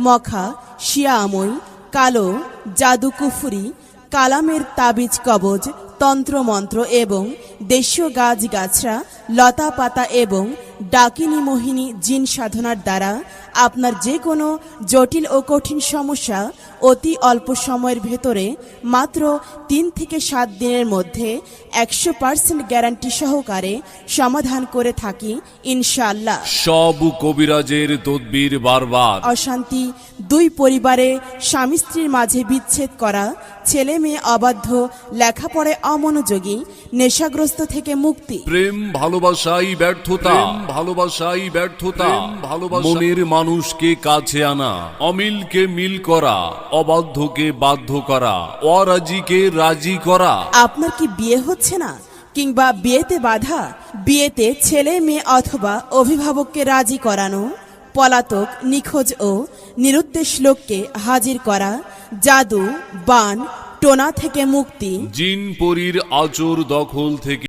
মখা, শিয়াময়, কালো, জাদুকুফুরি, কালামের তাবিজ কবজ, তন্ত্রমন্ত্র এবং দেশীয় গাছগাছরা, লতা পাতা এবং ডাকিনী মোহিনী জিন সাধনার দ্বারা আপনার যে কোনো জটিল ও কঠিন সমস্যা অতি অল্প সময়ের ভেতরে মাত্র 3 থেকে 7 দিনের মধ্যে 100% গ্যারান্টি সহকারে সমাধান করে থাকি ইনশাআল্লাহ। সব কবিরাজের তদবির বারবার। অশান্তি, 2 পরিবারে স্বামী স্ত্রীর মাঝে বিচ্ছেদ করা, ছেলে মেয়ে অবাধ্য, লেখাপড়ায় অমনোযোগী, নেশাগ্রস্ত থেকে মুক্তি, প্রেম ভালোবাসাই ব্যর্থতা, ভালোবাসাই ব্যর্থতা, মনের মানুষকে কাছে আনা, অমিলকে মিল করা, অবাধ্যকে বাধ্য করা, অরাজিকে রাজি করা। আপনার কি বিয়ে হচ্ছে না কিংবা বিয়েতে বাধা? বিয়েতে ছেলে মেয়ে অথবা অভিভাবককে রাজি করানো, পলাতক, নিখোঁজ ও নিরুদ্দেশ লোককে হাজির করা, জাদু, বান, টোনা থেকে মুক্তি, জিন পরীর আচর দখল থেকে